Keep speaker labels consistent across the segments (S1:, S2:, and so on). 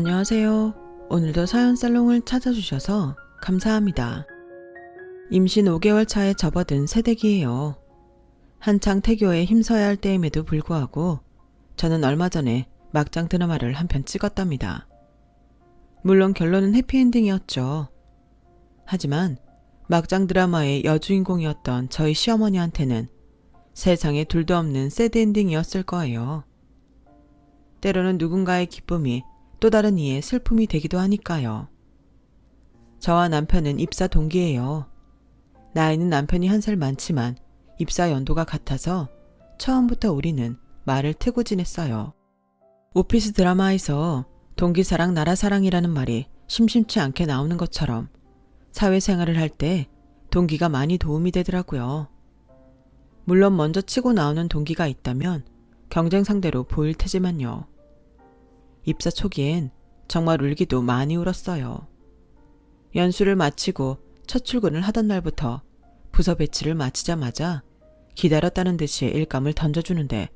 S1: 안녕하세요. 오늘도 사연 살롱을 찾아주셔서 감사합니다. 임신 5개월 차에 접어든 새댁이에요. 한창 태교에 힘써야 할 때임에도 불구하고 저는 얼마 전에 막장 드라마를 한 편 찍었답니다. 물론 결론은 해피엔딩이었죠. 하지만 막장 드라마의 여주인공이었던 저희 시어머니한테는 세상에 둘도 없는 새드엔딩이었을 거예요. 때로는 누군가의 기쁨이 또 다른 이의 슬픔이 되기도 하니까요. 저와 남편은 입사 동기예요. 나이는 남편이 한 살 많지만 입사 연도가 같아서 처음부터 우리는 말을 트고 지냈어요. 오피스 드라마에서 동기사랑 나라사랑이라는 말이 심심치 않게 나오는 것처럼 사회생활을 할 때 동기가 많이 도움이 되더라고요. 물론 먼저 치고 나오는 동기가 있다면 경쟁 상대로 보일 테지만요. 입사 초기엔 정말 울기도 많이 울었어요. 연수를 마치고 첫 출근을 하던 날부터 부서 배치를 마치자마자 기다렸다는 듯이 일감을 던져주는데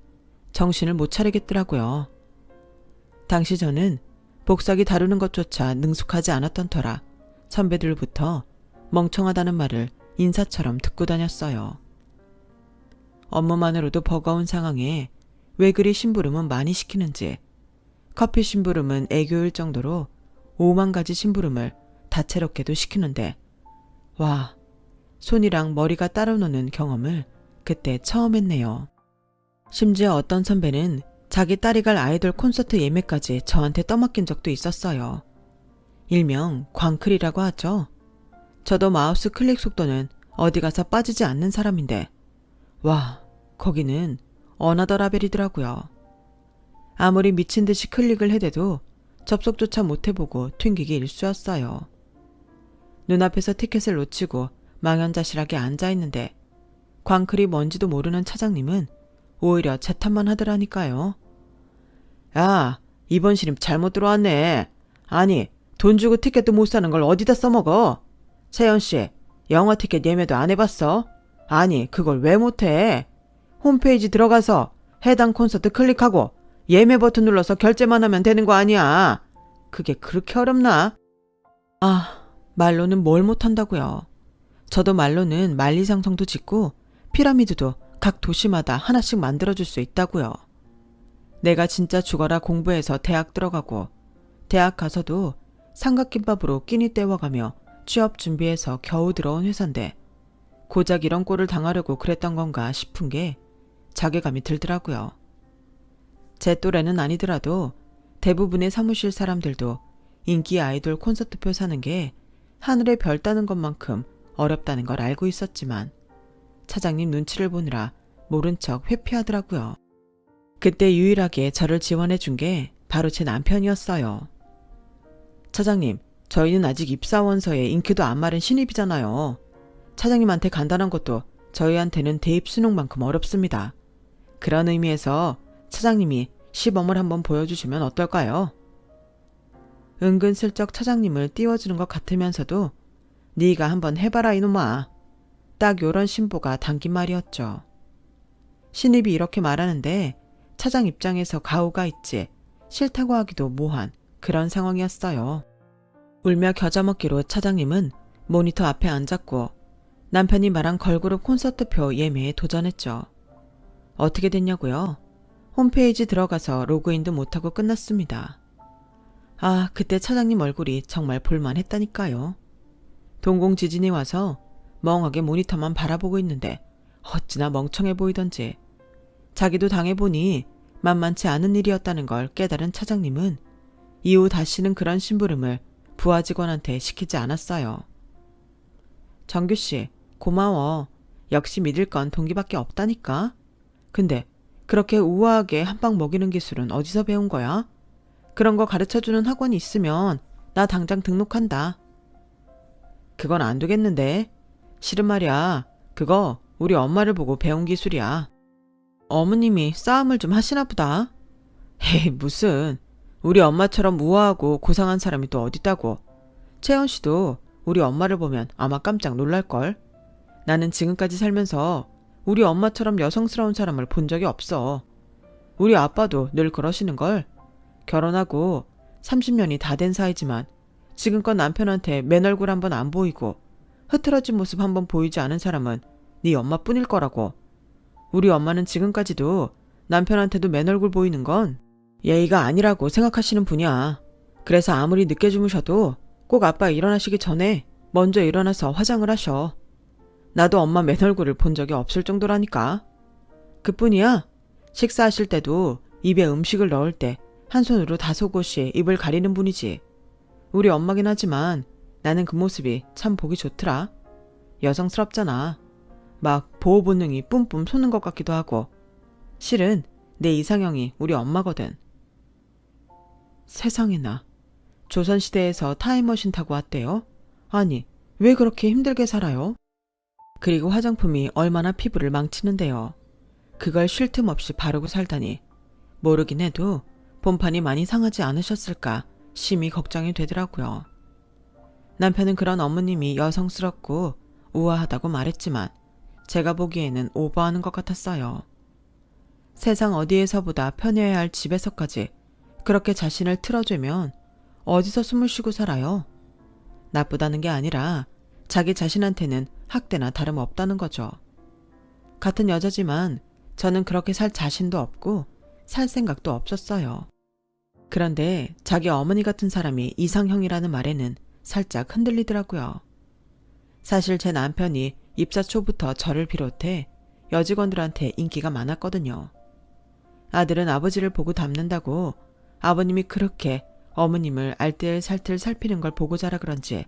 S1: 정신을 못 차리겠더라고요. 당시 저는 복사기 다루는 것조차 능숙하지 않았던 터라 선배들부터 멍청하다는 말을 인사처럼 듣고 다녔어요. 업무만으로도 버거운 상황에 왜 그리 심부름은 많이 시키는지, 커피 심부름은 애교일 정도로 5만 가지 심부름을 다채롭게도 시키는데 와, 손이랑 머리가 따로 노는 경험을 그때 처음 했네요. 심지어 어떤 선배는 자기 딸이 갈 아이돌 콘서트 예매까지 저한테 떠맡긴 적도 있었어요. 일명 광클이라고 하죠. 저도 마우스 클릭 속도는 어디 가서 빠지지 않는 사람인데 와, 거기는 어나더 라벨이더라고요. 아무리 미친 듯이 클릭을 해대도 접속조차 못해보고 튕기기 일쑤였어요. 눈앞에서 티켓을 놓치고 망연자실하게 앉아있는데 광클이 뭔지도 모르는 차장님은 오히려 제 탓만 하더라니까요. 야, 이번 신입 잘못 들어왔네. 아니, 돈 주고 티켓도 못 사는 걸 어디다 써먹어? 세연씨, 영화 티켓 예매도 안 해봤어? 아니, 그걸 왜 못해? 홈페이지 들어가서 해당 콘서트 클릭하고 예매 버튼 눌러서 결제만 하면 되는 거 아니야. 그게 그렇게 어렵나? 아, 말로는 뭘 못한다고요. 저도 말로는 만리장성도 짓고 피라미드도 각 도시마다 하나씩 만들어줄 수 있다고요. 내가 진짜 죽어라 공부해서 대학 들어가고 대학 가서도 삼각김밥으로 끼니 때워가며 취업 준비해서 겨우 들어온 회사인데 고작 이런 꼴을 당하려고 그랬던 건가 싶은 게 자괴감이 들더라고요. 제 또래는 아니더라도 대부분의 사무실 사람들도 인기 아이돌 콘서트표 사는 게 하늘에 별 따는 것만큼 어렵다는 걸 알고 있었지만 차장님 눈치를 보느라 모른 척 회피하더라고요. 그때 유일하게 저를 지원해 준 게 바로 제 남편이었어요. 차장님, 저희는 아직 입사원서에 인기도 안 마른 신입이잖아요. 차장님한테 간다는 것도 저희한테는 대입 수능만큼 어렵습니다. 그런 의미에서 차장님이 시범을 한번 보여주시면 어떨까요? 은근슬쩍 차장님을 띄워주는 것 같으면서도 네가 한번 해봐라 이놈아. 딱 요런 신보가 담긴 말이었죠. 신입이 이렇게 말하는데 차장 입장에서 가오가 있지 싫다고 하기도 뭐한 그런 상황이었어요. 울며 겨자 먹기로 차장님은 모니터 앞에 앉았고 남편이 말한 걸그룹 콘서트표 예매에 도전했죠. 어떻게 됐냐고요? 홈페이지 들어가서 로그인도 못하고 끝났습니다. 아, 그때 차장님 얼굴이 정말 볼만했다니까요. 동공 지진이 와서 멍하게 모니터만 바라보고 있는데 어찌나 멍청해 보이던지 자기도 당해보니 만만치 않은 일이었다는 걸 깨달은 차장님은 이후 다시는 그런 심부름을 부하 직원한테 시키지 않았어요. 정규씨, 고마워. 역시 믿을 건 동기밖에 없다니까. 근데 그렇게 우아하게 한방 먹이는 기술은 어디서 배운 거야? 그런 거 가르쳐주는 학원이 있으면 나 당장 등록한다. 그건 안 되겠는데. 실은 말이야. 그거 우리 엄마를 보고 배운 기술이야. 어머님이 싸움을 좀 하시나 보다. 에이, 무슨. 우리 엄마처럼 우아하고 고상한 사람이 또 어딨다고. 채연 씨도 우리 엄마를 보면 아마 깜짝 놀랄걸. 나는 지금까지 살면서 우리 엄마처럼 여성스러운 사람을 본 적이 없어. 우리 아빠도 늘 그러시는걸. 결혼하고 30년이 다 된 사이지만 지금껏 남편한테 맨 얼굴 한번 안 보이고 흐트러진 모습 한번 보이지 않은 사람은 네 엄마뿐일 거라고. 우리 엄마는 지금까지도 남편한테도 맨 얼굴 보이는 건 예의가 아니라고 생각하시는 분이야. 그래서 아무리 늦게 주무셔도 꼭 아빠 일어나시기 전에 먼저 일어나서 화장을 하셔. 나도 엄마 맨 얼굴을 본 적이 없을 정도라니까. 그뿐이야. 식사하실 때도 입에 음식을 넣을 때 한 손으로 다소곳이 입을 가리는 분이지. 우리 엄마긴 하지만 나는 그 모습이 참 보기 좋더라. 여성스럽잖아. 막 보호 본능이 뿜뿜 솟는 것 같기도 하고. 실은 내 이상형이 우리 엄마거든. 세상에나. 조선시대에서 타임머신 타고 왔대요? 아니, 왜 그렇게 힘들게 살아요? 그리고 화장품이 얼마나 피부를 망치는데요. 그걸 쉴 틈 없이 바르고 살다니. 모르긴 해도 본판이 많이 상하지 않으셨을까 심히 걱정이 되더라고요. 남편은 그런 어머님이 여성스럽고 우아하다고 말했지만 제가 보기에는 오버하는 것 같았어요. 세상 어디에서보다 편해야 할 집에서까지 그렇게 자신을 틀어주면 어디서 숨을 쉬고 살아요? 나쁘다는 게 아니라 자기 자신한테는 학대나 다름없다는 거죠. 같은 여자지만 저는 그렇게 살 자신도 없고 살 생각도 없었어요. 그런데 자기 어머니 같은 사람이 이상형이라는 말에는 살짝 흔들리더라고요. 사실 제 남편이 입사 초부터 저를 비롯해 여직원들한테 인기가 많았거든요. 아들은 아버지를 보고 닮는다고 아버님이 그렇게 어머님을 알뜰살뜰 살피는 걸 보고 자라 그런지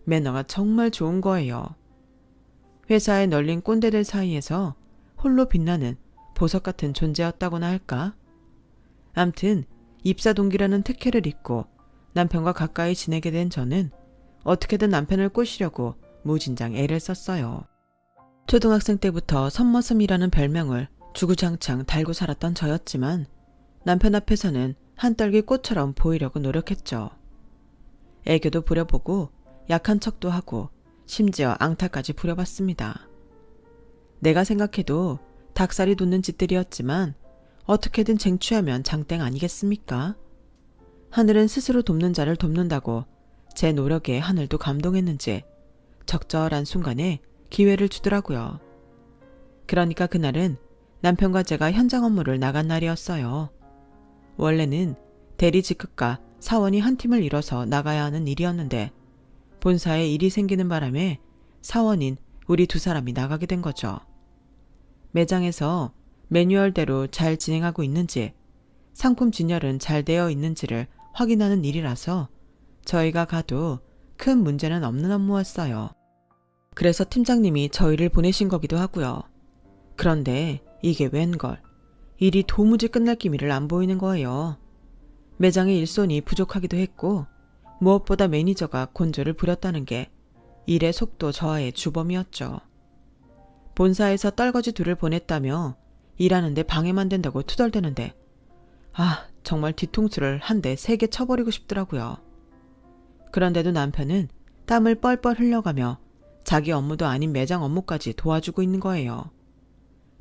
S1: 매너가 정말 좋은 거예요. 회사에 널린 꼰대들 사이에서 홀로 빛나는 보석 같은 존재였다고나 할까? 암튼 입사 동기라는 특혜를 잊고 남편과 가까이 지내게 된 저는 어떻게든 남편을 꼬시려고 무진장 애를 썼어요. 초등학생 때부터 선머슴이라는 별명을 주구장창 달고 살았던 저였지만 남편 앞에서는 한떨기 꽃처럼 보이려고 노력했죠. 애교도 부려보고 약한 척도 하고 심지어 앙탈까지 부려봤습니다. 내가 생각해도 닭살이 돋는 짓들이었지만 어떻게든 쟁취하면 장땡 아니겠습니까? 하늘은 스스로 돕는 자를 돕는다고 제 노력에 하늘도 감동했는지 적절한 순간에 기회를 주더라고요. 그러니까 그날은 남편과 제가 현장 업무를 나간 날이었어요. 원래는 대리 직급과 사원이 한 팀을 이뤄서 나가야 하는 일이었는데 본사에 일이 생기는 바람에 사원인 우리 두 사람이 나가게 된 거죠. 매장에서 매뉴얼대로 잘 진행하고 있는지 상품 진열은 잘 되어 있는지를 확인하는 일이라서 저희가 가도 큰 문제는 없는 업무였어요. 그래서 팀장님이 저희를 보내신 거기도 하고요. 그런데 이게 웬걸 일이 도무지 끝날 기미를 안 보이는 거예요. 매장의 일손이 부족하기도 했고 무엇보다 매니저가 곤조를 부렸다는 게 일의 속도 저하의 주범이었죠. 본사에서 떨거지 둘을 보냈다며 일하는데 방해만 된다고 투덜대는데 정말 뒤통수를 한 대 세게 쳐버리고 싶더라고요. 그런데도 남편은 땀을 뻘뻘 흘려가며 자기 업무도 아닌 매장 업무까지 도와주고 있는 거예요.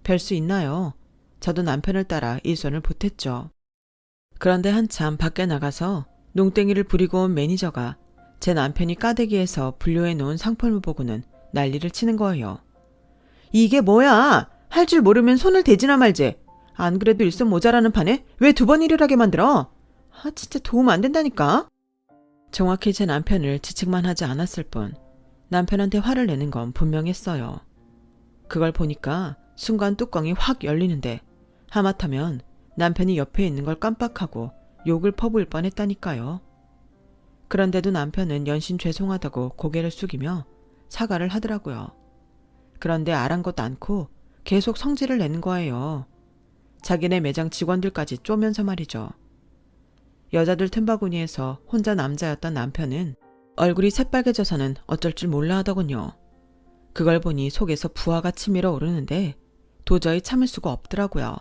S1: 별 수 있나요? 저도 남편을 따라 일손을 보탰죠. 그런데 한참 밖에 나가서 농땡이를 부리고 온 매니저가 제 남편이 까대기에서 분류해 놓은 상품을 보고는 난리를 치는 거예요. 이게 뭐야? 할 줄 모르면 손을 대지나 말지. 안 그래도 일손 모자라는 판에 왜 두 번 일을 하게 만들어? 진짜 도움 안 된다니까. 정확히 제 남편을 지칭만 하지 않았을 뿐 남편한테 화를 내는 건 분명했어요. 그걸 보니까 순간 뚜껑이 확 열리는데 하마터면 남편이 옆에 있는 걸 깜빡하고 욕을 퍼부을 뻔했다니까요. 그런데도 남편은 연신 죄송하다고 고개를 숙이며 사과를 하더라고요. 그런데 아랑곳 않고 계속 성질을 내는 거예요. 자기네 매장 직원들까지 쪼면서 말이죠. 여자들 틈바구니에서 혼자 남자였던 남편은 얼굴이 새빨개져서는 어쩔 줄 몰라 하더군요. 그걸 보니 속에서 부하가 치밀어 오르는데 도저히 참을 수가 없더라고요.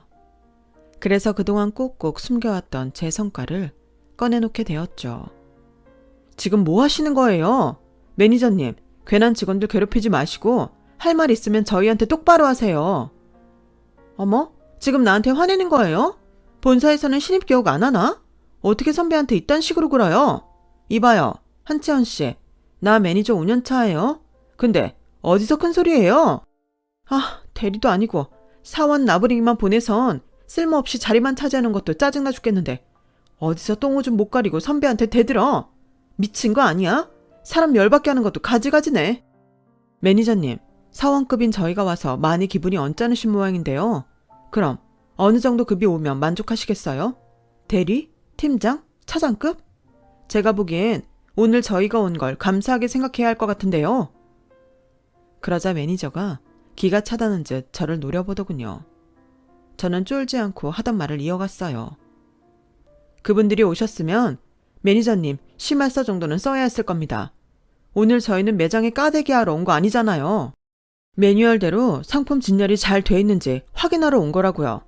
S1: 그래서 그동안 꼭꼭 숨겨왔던 제 성과를 꺼내놓게 되었죠. 지금 뭐 하시는 거예요? 매니저님, 괜한 직원들 괴롭히지 마시고 할 말 있으면 저희한테 똑바로 하세요. 어머? 지금 나한테 화내는 거예요? 본사에서는 신입 교육 안 하나? 어떻게 선배한테 이딴 식으로 굴어요? 이봐요, 한채원 씨. 나 매니저 5년 차예요. 근데 어디서 큰 소리예요? 아, 대리도 아니고 사원 나부리기만 보내선 쓸모없이 자리만 차지하는 것도 짜증나 죽겠는데 어디서 똥오줌 못 가리고 선배한테 대들어. 미친 거 아니야? 사람 열받게 하는 것도 가지가지네. 매니저님, 사원급인 저희가 와서 많이 기분이 언짢으신 모양인데요. 그럼 어느 정도 급이 오면 만족하시겠어요? 대리? 팀장? 차장급? 제가 보기엔 오늘 저희가 온 걸 감사하게 생각해야 할 것 같은데요. 그러자 매니저가 기가 차다는 듯 저를 노려보더군요. 저는 쫄지 않고 하던 말을 이어갔어요. 그분들이 오셨으면 매니저님 심할서 정도는 써야 했을 겁니다. 오늘 저희는 매장에 까대기 하러 온 거 아니잖아요. 매뉴얼대로 상품 진열이 잘 돼 있는지 확인하러 온 거라고요.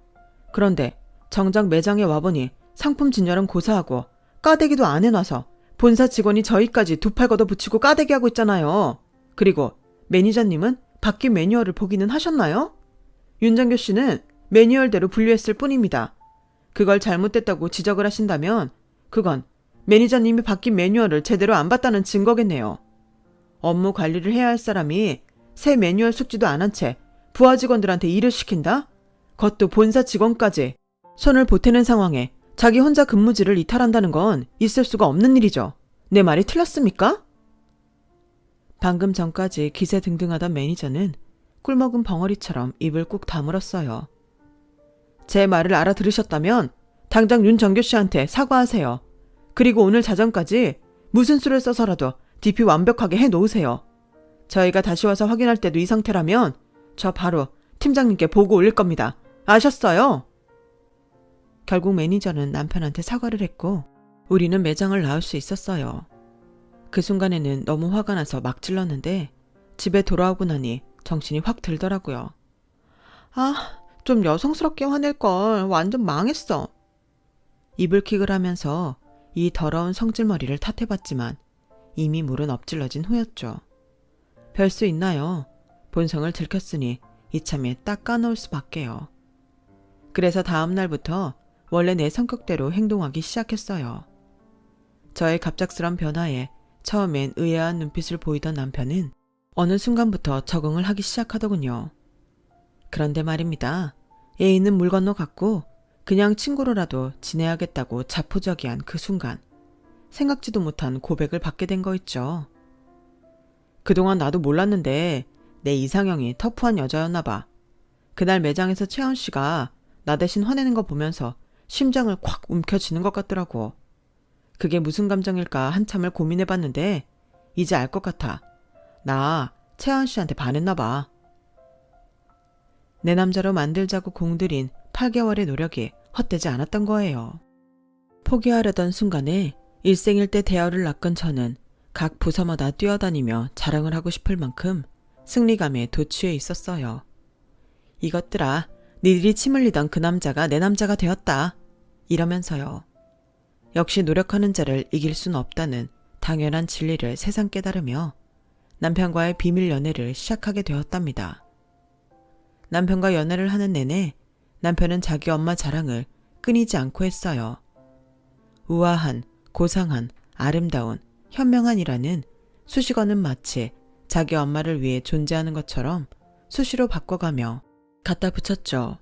S1: 그런데 정작 매장에 와보니 상품 진열은 고사하고 까대기도 안 해놔서 본사 직원이 저희까지 두 팔 걷어붙이고 까대기 하고 있잖아요. 그리고 매니저님은 바뀐 매뉴얼을 보기는 하셨나요? 윤정교 씨는 매뉴얼대로 분류했을 뿐입니다. 그걸 잘못됐다고 지적을 하신다면 그건 매니저님이 바뀐 매뉴얼을 제대로 안 봤다는 증거겠네요. 업무 관리를 해야 할 사람이 새 매뉴얼 숙지도 안 한 채 부하 직원들한테 일을 시킨다? 그것도 본사 직원까지 손을 보태는 상황에 자기 혼자 근무지를 이탈한다는 건 있을 수가 없는 일이죠. 내 말이 틀렸습니까? 방금 전까지 기세등등하던 매니저는 꿀먹은 벙어리처럼 입을 꾹 다물었어요. 제 말을 알아들으셨다면 당장 윤정교 씨한테 사과하세요. 그리고 오늘 자정까지 무슨 수를 써서라도 DP 완벽하게 해놓으세요. 저희가 다시 와서 확인할 때도 이 상태라면 저 바로 팀장님께 보고 올릴 겁니다. 아셨어요? 결국 매니저는 남편한테 사과를 했고 우리는 매장을 나올 수 있었어요. 그 순간에는 너무 화가 나서 막 질렀는데 집에 돌아오고 나니 정신이 확 들더라고요. 아, 좀 여성스럽게 화낼걸. 완전 망했어. 이불킥을 하면서 이 더러운 성질머리를 탓해봤지만 이미 물은 엎질러진 후였죠. 별 수 있나요? 본성을 들켰으니 이참에 딱 까놓을 수밖에요. 그래서 다음 날부터 원래 내 성격대로 행동하기 시작했어요. 저의 갑작스런 변화에 처음엔 의아한 눈빛을 보이던 남편은 어느 순간부터 적응을 하기 시작하더군요. 그런데 말입니다. 애인은 물 건너 갔고 그냥 친구로라도 지내야겠다고 자포자기한 그 순간 생각지도 못한 고백을 받게 된 거 있죠. 그동안 나도 몰랐는데 내 이상형이 터프한 여자였나 봐. 그날 매장에서 채원 씨가 나 대신 화내는 거 보면서 심장을 콱 움켜쥐는 것 같더라고. 그게 무슨 감정일까 한참을 고민해봤는데 이제 알 것 같아. 나 채원 씨한테 반했나 봐. 내 남자로 만들자고 공들인 8개월의 노력이 헛되지 않았던 거예요. 포기하려던 순간에 일생일대 대열을 낚은 저는 각 부서마다 뛰어다니며 자랑을 하고 싶을 만큼 승리감에 도취해 있었어요. 이것들아, 니들이 침 흘리던 그 남자가 내 남자가 되었다. 이러면서요. 역시 노력하는 자를 이길 순 없다는 당연한 진리를 새삼 깨달으며 남편과의 비밀 연애를 시작하게 되었답니다. 남편과 연애를 하는 내내 남편은 자기 엄마 자랑을 끊이지 않고 했어요. 우아한, 고상한, 아름다운, 현명한이라는 수식어는 마치 자기 엄마를 위해 존재하는 것처럼 수시로 바꿔가며 갖다 붙였죠.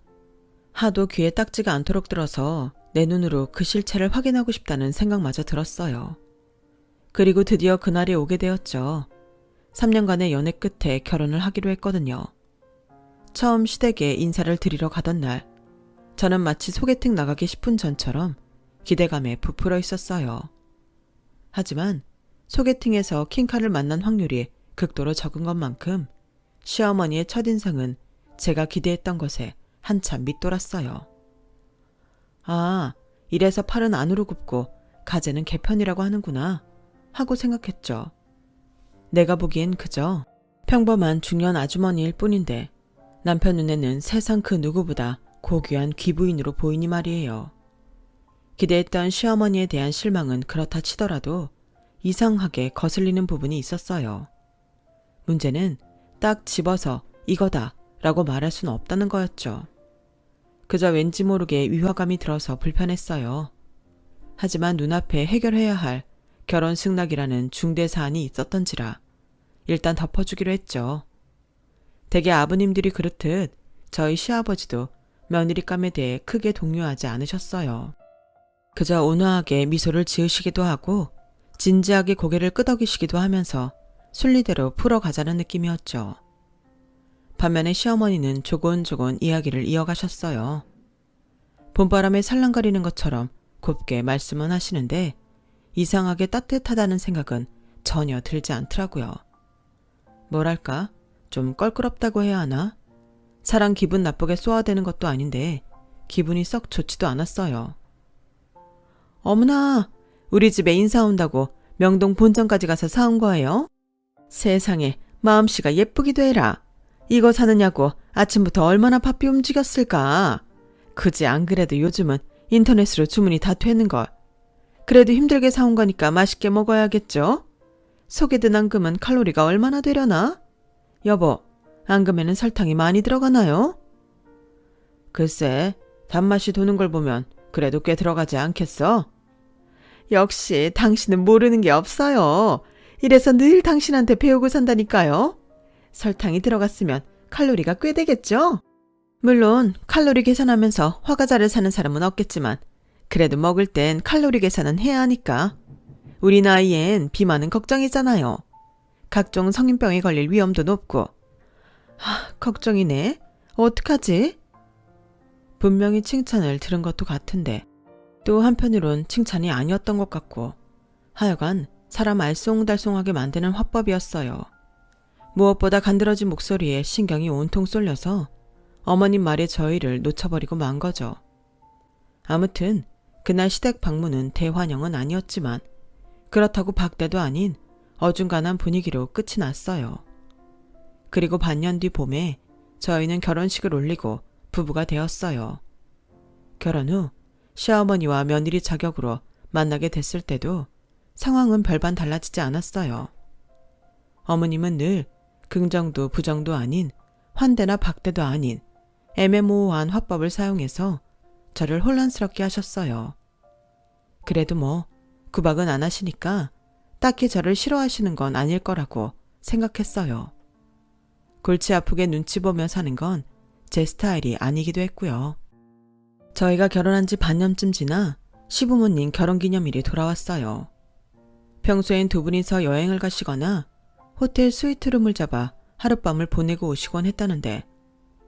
S1: 하도 귀에 딱지가 않도록 들어서 내 눈으로 그 실체를 확인하고 싶다는 생각마저 들었어요. 그리고 드디어 그날이 오게 되었죠. 3년간의 연애 끝에 결혼을 하기로 했거든요. 처음 시댁에 인사를 드리러 가던 날, 저는 마치 소개팅 나가기 10분 전처럼 기대감에 부풀어 있었어요. 하지만 소개팅에서 킹카를 만난 확률이 극도로 적은 것만큼 시어머니의 첫인상은 제가 기대했던 것에 한참 밑돌았어요. 아, 이래서 팔은 안으로 굽고 가재는 개편이라고 하는구나 하고 생각했죠. 내가 보기엔 그저 평범한 중년 아주머니일 뿐인데 남편 눈에는 세상 그 누구보다 고귀한 귀부인으로 보이니 말이에요. 기대했던 시어머니에 대한 실망은 그렇다 치더라도 이상하게 거슬리는 부분이 있었어요. 문제는 딱 집어서 이거다 라고 말할 수는 없다는 거였죠. 그저 왠지 모르게 위화감이 들어서 불편했어요. 하지만 눈앞에 해결해야 할 결혼 승낙이라는 중대 사안이 있었던지라 일단 덮어주기로 했죠. 대개 아버님들이 그렇듯 저희 시아버지도 며느리감에 대해 크게 동요하지 않으셨어요. 그저 온화하게 미소를 지으시기도 하고 진지하게 고개를 끄덕이시기도 하면서 순리대로 풀어가자는 느낌이었죠. 반면에 시어머니는 조곤조곤 이야기를 이어가셨어요. 봄바람에 살랑거리는 것처럼 곱게 말씀은 하시는데 이상하게 따뜻하다는 생각은 전혀 들지 않더라고요. 뭐랄까, 좀 껄끄럽다고 해야 하나? 사람 기분 나쁘게 쏘아대는 것도 아닌데 기분이 썩 좋지도 않았어요. 어머나, 우리 집에 인사 온다고 명동 본점까지 가서 사온 거예요? 세상에, 마음씨가 예쁘기도 해라. 이거 사느냐고 아침부터 얼마나 바삐 움직였을까. 그지 안 그래도 요즘은 인터넷으로 주문이 다 되는걸. 그래도 힘들게 사온 거니까 맛있게 먹어야겠죠? 속에 든 앙금은 칼로리가 얼마나 되려나? 여보, 앙금에는 설탕이 많이 들어가나요? 글쎄, 단맛이 도는 걸 보면 그래도 꽤 들어가지 않겠어? 역시 당신은 모르는 게 없어요. 이래서 늘 당신한테 배우고 산다니까요. 설탕이 들어갔으면 칼로리가 꽤 되겠죠? 물론 칼로리 계산하면서 화과자를 사는 사람은 없겠지만 그래도 먹을 땐 칼로리 계산은 해야 하니까. 우리 나이엔 비만은 걱정이잖아요. 각종 성인병에 걸릴 위험도 높고. 걱정이네. 어떡하지? 분명히 칭찬을 들은 것도 같은데 또 한편으론 칭찬이 아니었던 것 같고 하여간 사람 알쏭달쏭하게 만드는 화법이었어요. 무엇보다 간드러진 목소리에 신경이 온통 쏠려서 어머님 말에 저희를 놓쳐버리고 만 거죠. 아무튼 그날 시댁 방문은 대환영은 아니었지만 그렇다고 박대도 아닌 어중간한 분위기로 끝이 났어요. 그리고 반년 뒤 봄에 저희는 결혼식을 올리고 부부가 되었어요. 결혼 후 시어머니와 며느리 자격으로 만나게 됐을 때도 상황은 별반 달라지지 않았어요. 어머님은 늘 긍정도 부정도 아닌 환대나 박대도 아닌 애매모호한 화법을 사용해서 저를 혼란스럽게 하셨어요. 그래도 뭐 구박은 안 하시니까 딱히 저를 싫어하시는 건 아닐 거라고 생각했어요. 골치 아프게 눈치 보며 사는 건 제 스타일이 아니기도 했고요. 저희가 결혼한 지 반년쯤 지나 시부모님 결혼기념일이 돌아왔어요. 평소엔 두 분이서 여행을 가시거나 호텔 스위트룸을 잡아 하룻밤을 보내고 오시곤 했다는데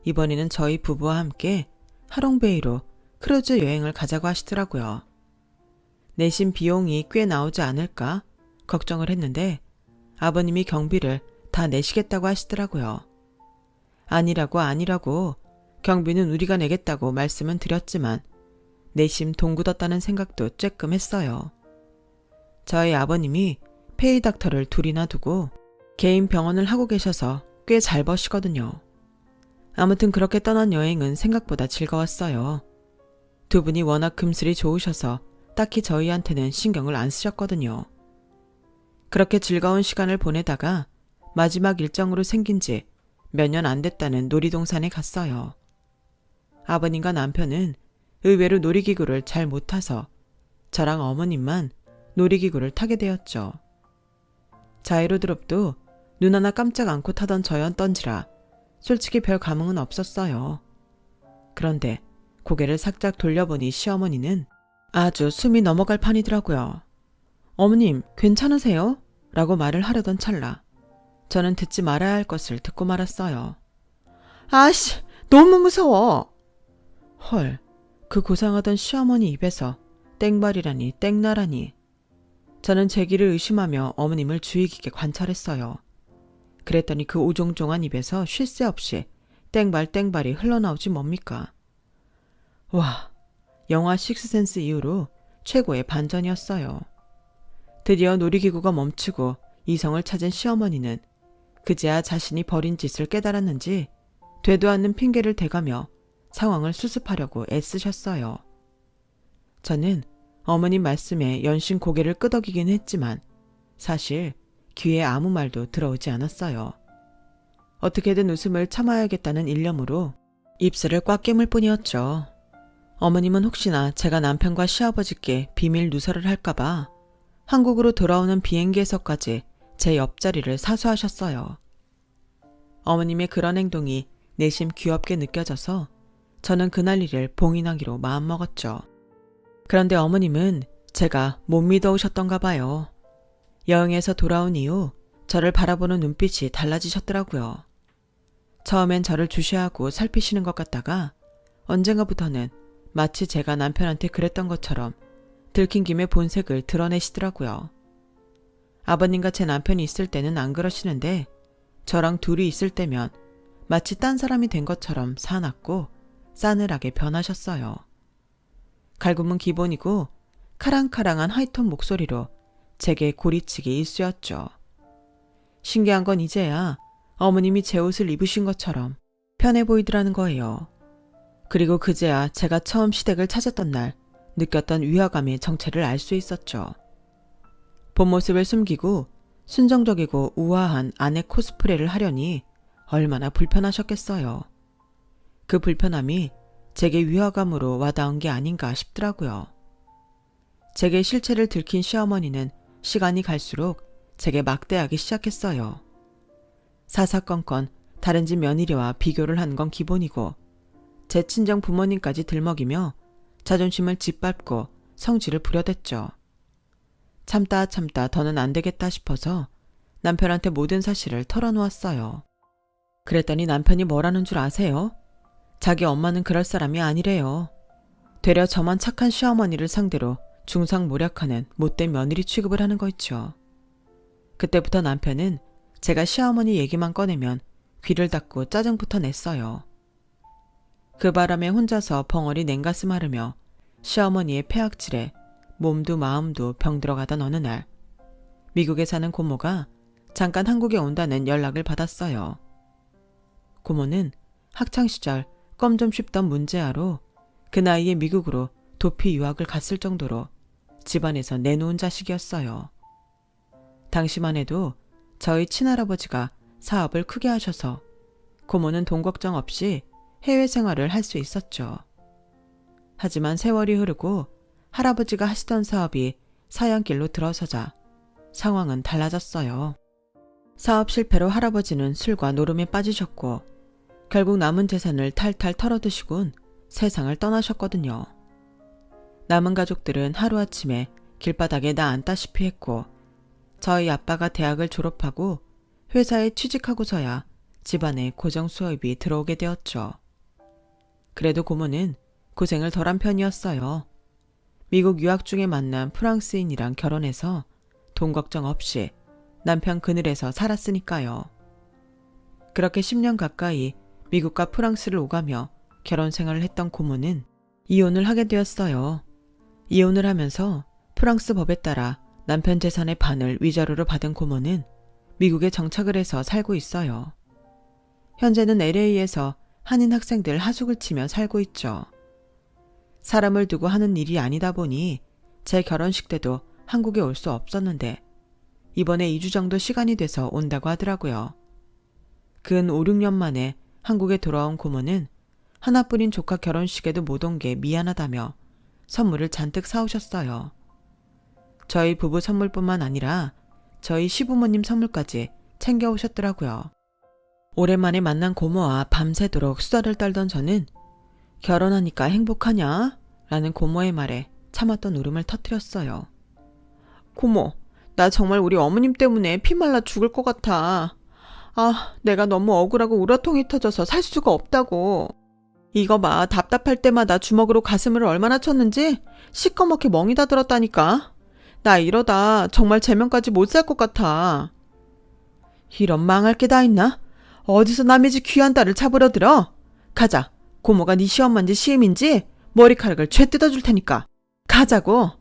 S1: 이번에는 저희 부부와 함께 하롱베이로 크루즈 여행을 가자고 하시더라고요. 내신 비용이 꽤 나오지 않을까 걱정을 했는데 아버님이 경비를 다 내시겠다고 하시더라고요. 아니라고 경비는 우리가 내겠다고 말씀은 드렸지만 내심 돈 굳었다는 생각도 쬐끔 했어요. 저희 아버님이 페이닥터를 둘이나 두고 개인 병원을 하고 계셔서 꽤 잘 버시거든요. 아무튼 그렇게 떠난 여행은 생각보다 즐거웠어요. 두 분이 워낙 금슬이 좋으셔서 딱히 저희한테는 신경을 안 쓰셨거든요. 그렇게 즐거운 시간을 보내다가 마지막 일정으로 생긴 지 몇 년 안 됐다는 놀이동산에 갔어요. 아버님과 남편은 의외로 놀이기구를 잘 못 타서 저랑 어머님만 놀이기구를 타게 되었죠. 자이로드롭도 눈 하나 깜짝 않고 타던 저였던지라 솔직히 별 감흥은 없었어요. 그런데 고개를 살짝 돌려보니 시어머니는 아주 숨이 넘어갈 판이더라고요. 어머님, 괜찮으세요? 라고 말을 하려던 찰나 저는 듣지 말아야 할 것을 듣고 말았어요. 아씨, 너무 무서워. 헐, 그 고상하던 시어머니 입에서 땡발이라니 땡나라니. 저는 제 길을 의심하며 어머님을 주의 깊게 관찰했어요. 그랬더니 그 오종종한 입에서 쉴 새 없이 땡발이 흘러나오지 뭡니까. 와, 영화 식스센스 이후로 최고의 반전이었어요. 드디어 놀이기구가 멈추고 이성을 찾은 시어머니는 그제야 자신이 벌인 짓을 깨달았는지 되도 않는 핑계를 대가며 상황을 수습하려고 애쓰셨어요. 저는 어머님 말씀에 연신 고개를 끄덕이긴 했지만 사실 귀에 아무 말도 들어오지 않았어요. 어떻게든 웃음을 참아야겠다는 일념으로 입술을 꽉 깨물 뿐이었죠. 어머님은 혹시나 제가 남편과 시아버지께 비밀 누설을 할까봐 한국으로 돌아오는 비행기에서까지 제 옆자리를 사수하셨어요. 어머님의 그런 행동이 내심 귀엽게 느껴져서 저는 그날 일을 봉인하기로 마음먹었죠. 그런데 어머님은 제가 못 믿어오셨던가 봐요. 여행에서 돌아온 이후 저를 바라보는 눈빛이 달라지셨더라고요. 처음엔 저를 주시하고 살피시는 것 같다가 언젠가부터는 마치 제가 남편한테 그랬던 것처럼 들킨 김에 본색을 드러내시더라고요. 아버님과 제 남편이 있을 때는 안 그러시는데 저랑 둘이 있을 때면 마치 딴 사람이 된 것처럼 사납고 싸늘하게 변하셨어요. 갈굼은 기본이고 카랑카랑한 하이톤 목소리로 제게 고리치기 일쑤였죠. 신기한 건 이제야 어머님이 제 옷을 입으신 것처럼 편해 보이더라는 거예요. 그리고 그제야 제가 처음 시댁을 찾았던 날 느꼈던 위화감의 정체를 알 수 있었죠. 본 모습을 숨기고 순정적이고 우아한 아내 코스프레를 하려니 얼마나 불편하셨겠어요. 그 불편함이 제게 위화감으로 와닿은 게 아닌가 싶더라고요. 제게 실체를 들킨 시어머니는 시간이 갈수록 제게 막대하기 시작했어요. 사사건건 다른 집 며느리와 비교를 한 건 기본이고 제 친정 부모님까지 들먹이며 자존심을 짓밟고 성질을 부려댔죠. 참다 더는 안 되겠다 싶어서 남편한테 모든 사실을 털어놓았어요. 그랬더니 남편이 뭐라는 줄 아세요? 자기 엄마는 그럴 사람이 아니래요. 되려 저만 착한 시어머니를 상대로 중상모략하는 못된 며느리 취급을 하는 거 있죠. 그때부터 남편은 제가 시어머니 얘기만 꺼내면 귀를 닫고 짜증부터 냈어요. 그 바람에 혼자서 벙어리 냉가슴 앓으며 시어머니의 폐악질에 몸도 마음도 병들어가던 어느 날 미국에 사는 고모가 잠깐 한국에 온다는 연락을 받았어요. 고모는 학창시절 껌 좀 씹던 문제아로 그 나이에 미국으로 도피 유학을 갔을 정도로 집안에서 내놓은 자식이었어요. 당시만 해도 저희 친할아버지가 사업을 크게 하셔서 고모는 돈 걱정 없이 해외 생활을 할 수 있었죠. 하지만 세월이 흐르고 할아버지가 하시던 사업이 사양길로 들어서자 상황은 달라졌어요. 사업 실패로 할아버지는 술과 노름에 빠지셨고 결국 남은 재산을 탈탈 털어드시곤 세상을 떠나셨거든요. 남은 가족들은 하루아침에 길바닥에 나 앉다시피 했고 저희 아빠가 대학을 졸업하고 회사에 취직하고서야 집안에 고정 수입이 들어오게 되었죠. 그래도 고모는 고생을 덜한 편이었어요. 미국 유학 중에 만난 프랑스인이랑 결혼해서 돈 걱정 없이 남편 그늘에서 살았으니까요. 그렇게 10년 가까이 미국과 프랑스를 오가며 결혼 생활을 했던 고모는 이혼을 하게 되었어요. 이혼을 하면서 프랑스 법에 따라 남편 재산의 반을 위자료로 받은 고모는 미국에 정착을 해서 살고 있어요. 현재는 LA에서 한인 학생들 하숙을 치며 살고 있죠. 사람을 두고 하는 일이 아니다 보니 제 결혼식 때도 한국에 올 수 없었는데 이번에 2주 정도 시간이 돼서 온다고 하더라고요. 근 5, 6년 만에 한국에 돌아온 고모는 하나뿐인 조카 결혼식에도 못 온 게 미안하다며 선물을 잔뜩 사오셨어요. 저희 부부 선물뿐만 아니라 저희 시부모님 선물까지 챙겨오셨더라고요. 오랜만에 만난 고모와 밤새도록 수다를 떨던 저는 결혼하니까 행복하냐? 라는 고모의 말에 참았던 울음을 터뜨렸어요. 고모, 나 정말 우리 어머님 때문에 피말라 죽을 것 같아. 내가 너무 억울하고 우라통이 터져서 살 수가 없다고. 이거 봐, 답답할 때마다 주먹으로 가슴을 얼마나 쳤는지 시꺼멓게 멍이 다 들었다니까. 나 이러다 정말 제명까지 못 살 것 같아. 이런 망할 게 다 있나? 어디서 남의 집 귀한 딸을 잡으러 들어? 가자. 고모가 네 시엄마인지 시임인지 머리카락을 죄 뜯어줄 테니까. 가자고.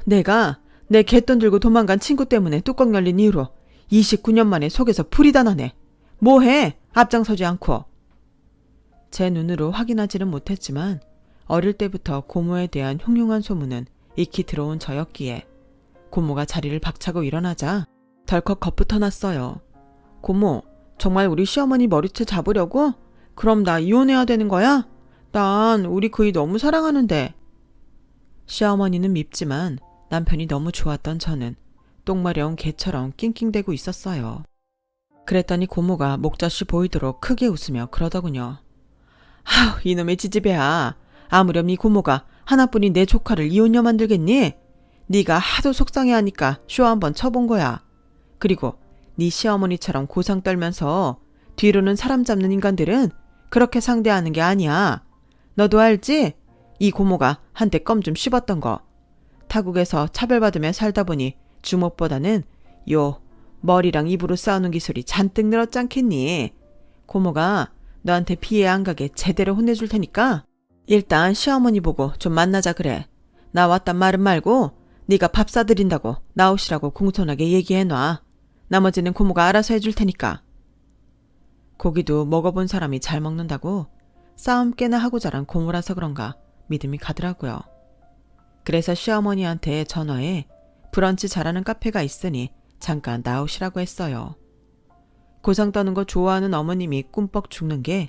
S1: 내가 내 갯돈 들고 도망간 친구 때문에 뚜껑 열린 이후로 29년 만에 속에서 불이 다 나네. 뭐해? 앞장서지 않고. 제 눈으로 확인하지는 못했지만 어릴 때부터 고모에 대한 흉흉한 소문은 익히 들어온 저였기에 고모가 자리를 박차고 일어나자 덜컥 겁부터 났어요. 고모, 정말 우리 시어머니 머리채 잡으려고? 그럼 나 이혼해야 되는 거야? 난 우리 그이 너무 사랑하는데. 시어머니는 밉지만 남편이 너무 좋았던 저는 똥마려운 개처럼 낑낑대고 있었어요. 그랬더니 고모가 목젖이 보이도록 크게 웃으며 그러더군요. 아우, 이놈의 지지배야. 아무렴 네 고모가 하나뿐인 내 조카를 이혼녀 만들겠니? 네가 하도 속상해하니까 쇼 한번 쳐본 거야. 그리고 네 시어머니처럼 고상 떨면서 뒤로는 사람 잡는 인간들은 그렇게 상대하는 게 아니야. 너도 알지? 이 고모가 한때 껌 좀 씹었던 거. 타국에서 차별받으며 살다 보니 주먹보다는 요 머리랑 입으로 싸우는 기술이 잔뜩 늘었지 않겠니? 고모가 너한테 피해 안 가게 제대로 혼내줄 테니까 일단 시어머니 보고 좀 만나자 그래. 나 왔단 말은 말고 네가 밥 사드린다고 나오시라고 공손하게 얘기해놔. 나머지는 고모가 알아서 해줄 테니까. 고기도 먹어본 사람이 잘 먹는다고 싸움 깨나 하고 자란 고모라서 그런가 믿음이 가더라고요. 그래서 시어머니한테 전화해 브런치 잘하는 카페가 있으니 잠깐 나오시라고 했어요. 고상 떠는 거 좋아하는 어머님이 꿈뻑 죽는 게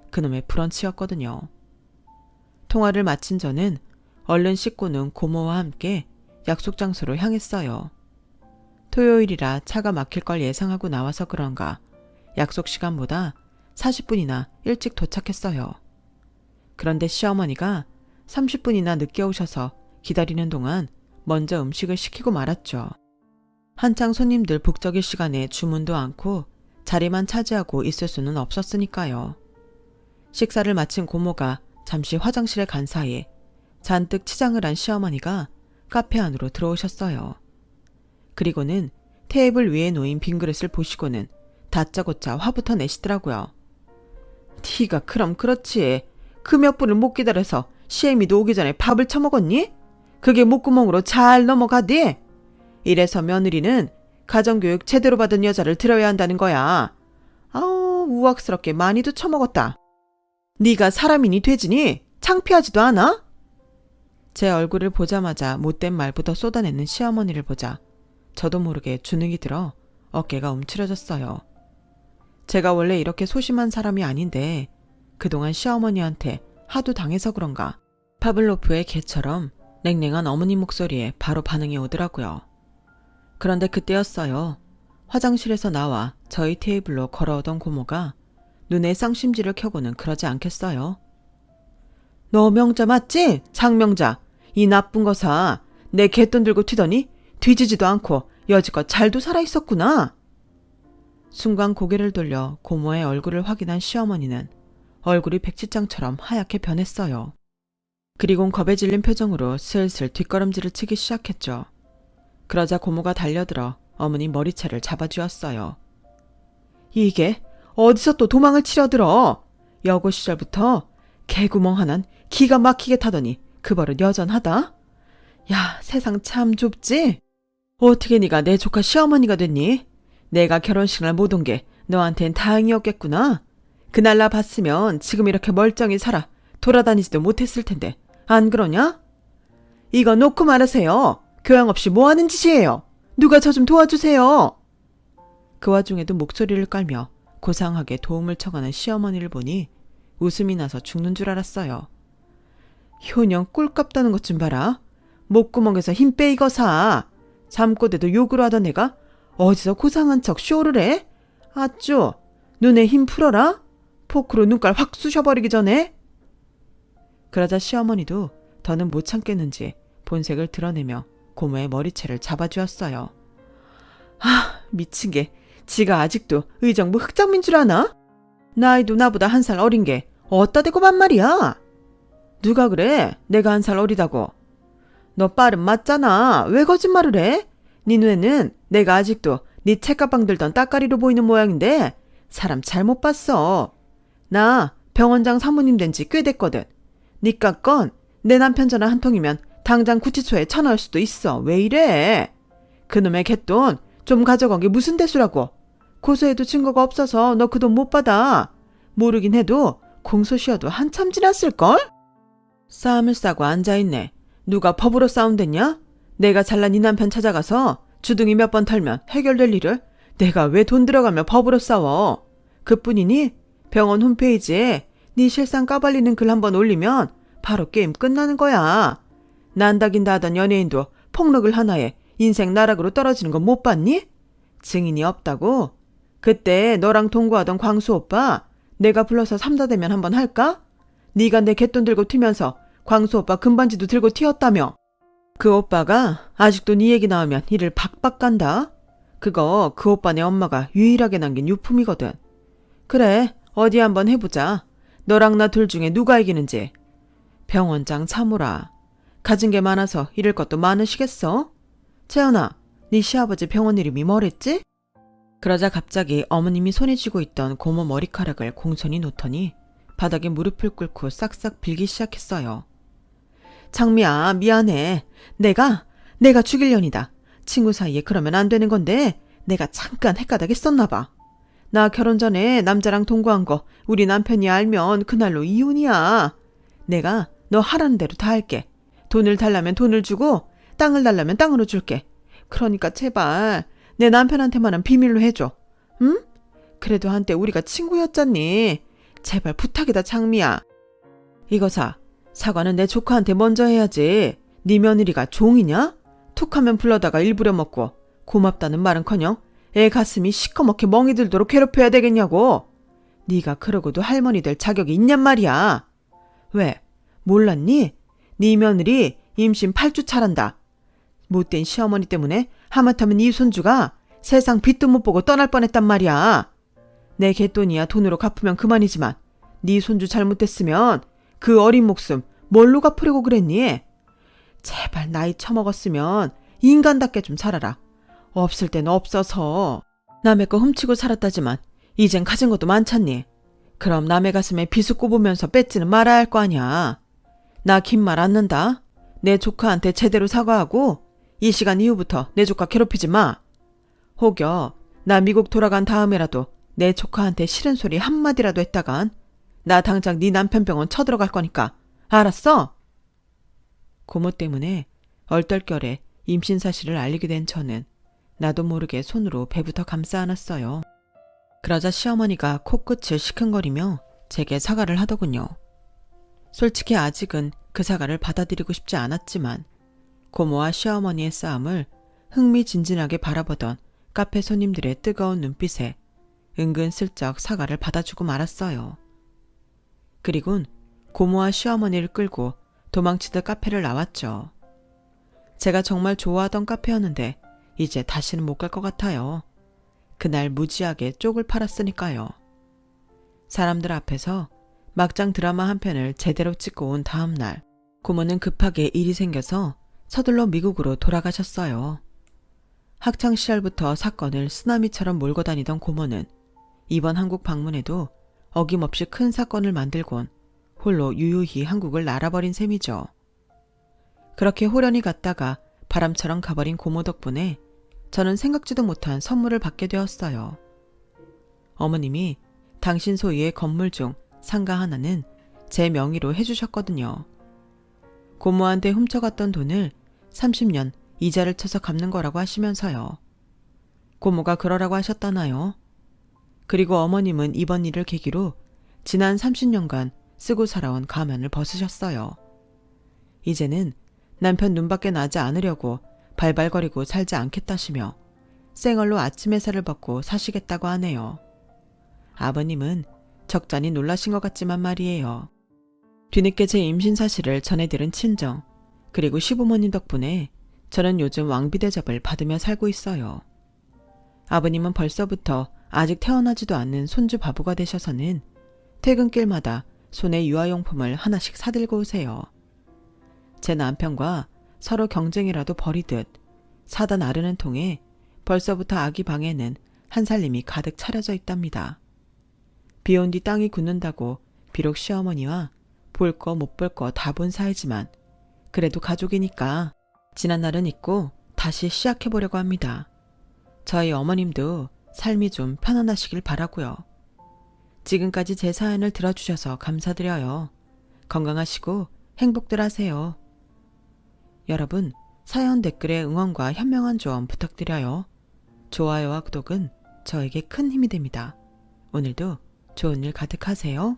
S1: 그놈의 브런치였거든요. 통화를 마친 저는 얼른 씻고는 고모와 함께 약속 장소로 향했어요. 토요일이라 차가 막힐 걸 예상하고 나와서 그런가 약속 시간보다 40분이나 일찍 도착했어요. 그런데 시어머니가 30분이나 늦게 오셔서 기다리는 동안 먼저 음식을 시키고 말았죠. 한창 손님들 북적일 시간에 주문도 않고 자리만 차지하고 있을 수는 없었으니까요. 식사를 마친 고모가 잠시 화장실에 간 사이에 잔뜩 치장을 한 시어머니가 카페 안으로 들어오셨어요. 그리고는 테이블 위에 놓인 빈 그릇을 보시고는 다짜고짜 화부터 내시더라고요. 티가 그럼 그렇지. 그 몇 분을 못 기다려서 시애미도 오기 전에 밥을 처먹었니? 그게 목구멍으로 잘 넘어가디? 이래서 며느리는 가정교육 제대로 받은 여자를 들여야 한다는 거야. 아우, 우악스럽게 많이도 처먹었다. 네가 사람이니 돼지니? 창피하지도 않아? 제 얼굴을 보자마자 못된 말부터 쏟아내는 시어머니를 보자 저도 모르게 주눅이 들어 어깨가 움츠려졌어요. 제가 원래 이렇게 소심한 사람이 아닌데 그동안 시어머니한테 하도 당해서 그런가 파블로프의 개처럼 냉랭한 어머니 목소리에 바로 반응이 오더라고요. 그런데 그때였어요. 화장실에서 나와 저희 테이블로 걸어오던 고모가 눈에 쌍심지를 켜고는 그러지 않겠어요. 너 명자 맞지? 장명자. 이 나쁜 거사. 내 갯돈 들고 튀더니 뒤지지도 않고 여지껏 잘도 살아있었구나. 순간 고개를 돌려 고모의 얼굴을 확인한 시어머니는 얼굴이 백지장처럼 하얗게 변했어요. 그리곤 겁에 질린 표정으로 슬슬 뒷걸음질을 치기 시작했죠. 그러자 고모가 달려들어 어머니 머리채를 잡아주었어요. 이게 어디서 또 도망을 치려들어. 여고 시절부터 개구멍 하나는 기가 막히게 타더니 그 버릇 여전하다. 야, 세상 참 좁지? 어떻게 네가 내 조카 시어머니가 됐니? 내가 결혼식 날 못 온 게 너한텐 다행이었겠구나. 그날 나 봤으면 지금 이렇게 멀쩡히 살아 돌아다니지도 못했을 텐데 안 그러냐? 이거 놓고 말하세요. 교양 없이 뭐 하는 짓이에요. 누가 저 좀 도와주세요. 그 와중에도 목소리를 깔며 고상하게 도움을 청하는 시어머니를 보니 웃음이 나서 죽는 줄 알았어요. 효녀 꿀값 따는 것 좀 봐라. 목구멍에서 힘 빼이거사. 잠꼬대도 욕으로 하던 애가 어디서 고상한 척 쇼를 해? 아쭈, 눈에 힘 풀어라. 포크로 눈깔 확 쑤셔버리기 전에. 그러자 시어머니도 더는 못 참겠는지 본색을 드러내며 고모의 머리채를 잡아주었어요. 아, 미친 게 지가 아직도 의정부 흑장민 줄 아나? 나이도 나보다 1살 어린 게 어따 대고 반말이야. 누가 그래? 내가 1살 어리다고. 너 빨은 맞잖아. 왜 거짓말을 해? 네 눈에는 내가 아직도 네 책가방 들던 따까리로 보이는 모양인데 사람 잘못 봤어. 나 병원장 사모님 된 지 꽤 됐거든. 니까 건 내 남편 전화 한 통이면 당장 구치소에 쳐넣을 수도 있어. 왜 이래? 그놈의 갯돈 좀 가져간 게 무슨 대수라고. 고소해도 증거가 없어서 너 그 돈 못 받아. 모르긴 해도 공소시효도 한참 지났을걸? 싸움을 싸고 앉아있네. 누가 법으로 싸운댔냐? 내가 잘난 네 남편 찾아가서 주둥이 몇 번 털면 해결될 일을 내가 왜 돈 들어가며 법으로 싸워. 그뿐이니 병원 홈페이지에 네 실상 까발리는 글 한번 올리면 바로 게임 끝나는 거야. 난다긴다 하던 연예인도 폭로글 하나에 인생 나락으로 떨어지는 거 못 봤니? 증인이 없다고? 그때 너랑 동거하던 광수 오빠 내가 불러서 삼다대면 한번 할까? 네가 내 갯돈 들고 튀면서 광수 오빠 금반지도 들고 튀었다며. 그 오빠가 아직도 네 얘기 나오면 이를 박박 간다. 그거 그 오빠네 엄마가 유일하게 남긴 유품이거든. 그래, 어디 한번 해보자. 너랑 나 둘 중에 누가 이기는지. 병원장 참으라. 가진 게 많아서 잃을 것도 많으시겠어? 채연아, 네 시아버지 병원 이름이 뭐랬지? 그러자 갑자기 어머님이 손에 쥐고 있던 고모 머리카락을 공손히 놓더니 바닥에 무릎을 꿇고 싹싹 빌기 시작했어요. 장미야, 미안해. 내가 죽일년이다. 친구 사이에 그러면 안 되는 건데 내가 잠깐 헷가닥했었나 봐. 나 결혼 전에 남자랑 동거한 거 우리 남편이 알면 그날로 이혼이야. 내가 너 하라는 대로 다 할게. 돈을 달라면 돈을 주고 땅을 달라면 땅으로 줄게. 그러니까 제발 내 남편한테만은 비밀로 해줘. 응? 그래도 한때 우리가 친구였잖니. 제발 부탁이다, 장미야. 이거사, 사과는 내 조카한테 먼저 해야지. 네 며느리가 종이냐? 툭하면 불러다가 일부려 먹고 고맙다는 말은커녕 애 가슴이 시커멓게 멍이 들도록 괴롭혀야 되겠냐고. 네가 그러고도 할머니 될 자격이 있냔 말이야. 왜? 몰랐니? 네 며느리 임신 8주 차란다. 못된 시어머니 때문에 하마터면 이 손주가 세상 빛도 못 보고 떠날 뻔했단 말이야. 내 갯돈이야 돈으로 갚으면 그만이지만 네 손주 잘못됐으면 그 어린 목숨 뭘로 갚으려고 그랬니? 제발 나이 처먹었으면 인간답게 좀 살아라. 없을 땐 없어서 남의 거 훔치고 살았다지만 이젠 가진 것도 많잖니. 그럼 남의 가슴에 비수 꼽으면서 뺏지는 말아야 할 거 아니야. 나 긴 말 않는다. 내 조카한테 제대로 사과하고 이 시간 이후부터 내 조카 괴롭히지 마. 혹여 나 미국 돌아간 다음에라도 내 조카한테 싫은 소리 한마디라도 했다간 나 당장 네 남편 병원 쳐들어갈 거니까 알았어? 고모 때문에 얼떨결에 임신 사실을 알리게 된 저는 나도 모르게 손으로 배부터 감싸 안았어요. 그러자 시어머니가 코끝을 시큰거리며 제게 사과를 하더군요. 솔직히 아직은 그 사과를 받아들이고 싶지 않았지만 고모와 시어머니의 싸움을 흥미진진하게 바라보던 카페 손님들의 뜨거운 눈빛에 은근슬쩍 사과를 받아주고 말았어요. 그리곤 고모와 시어머니를 끌고 도망치듯 카페를 나왔죠. 제가 정말 좋아하던 카페였는데 이제 다시는 못 갈 것 같아요. 그날 무지하게 쪽을 팔았으니까요. 사람들 앞에서 막장 드라마 한 편을 제대로 찍고 온 다음 날 고모는 급하게 일이 생겨서 서둘러 미국으로 돌아가셨어요. 학창시절부터 사건을 쓰나미처럼 몰고 다니던 고모는 이번 한국 방문에도 어김없이 큰 사건을 만들곤 홀로 유유히 한국을 날아버린 셈이죠. 그렇게 호련히 갔다가 바람처럼 가버린 고모 덕분에 저는 생각지도 못한 선물을 받게 되었어요. 어머님이 당신 소유의 건물 중 상가 하나는 제 명의로 해주셨거든요. 고모한테 훔쳐갔던 돈을 30년 이자를 쳐서 갚는 거라고 하시면서요. 고모가 그러라고 하셨다나요? 그리고 어머님은 이번 일을 계기로 지난 30년간 쓰고 살아온 가면을 벗으셨어요. 이제는 남편 눈밖에 나지 않으려고 발발거리고 살지 않겠다시며 생얼로 아침 햇살을 벗고 사시겠다고 하네요. 아버님은 적잖이 놀라신 것 같지만 말이에요. 뒤늦게 제 임신 사실을 전해들은 친정, 그리고 시부모님 덕분에 저는 요즘 왕비 대접을 받으며 살고 있어요. 아버님은 벌써부터 아직 태어나지도 않는 손주 바보가 되셔서는 퇴근길마다 손에 유아용품을 하나씩 사들고 오세요. 제 남편과 서로 경쟁이라도 벌이듯 사다 나르는 통에 벌써부터 아기 방에는 한 살림이 가득 차려져 있답니다. 비온 뒤 땅이 굳는다고 비록 시어머니와 볼 거 못 볼 거 다 본 사이지만 그래도 가족이니까 지난 날은 잊고 다시 시작해보려고 합니다. 저희 어머님도 삶이 좀 편안하시길 바라고요. 지금까지 제 사연을 들어주셔서 감사드려요. 건강하시고 행복들 하세요. 여러분, 사연 댓글에 응원과 현명한 조언 부탁드려요. 좋아요와 구독은 저에게 큰 힘이 됩니다. 오늘도 좋은 일 가득하세요.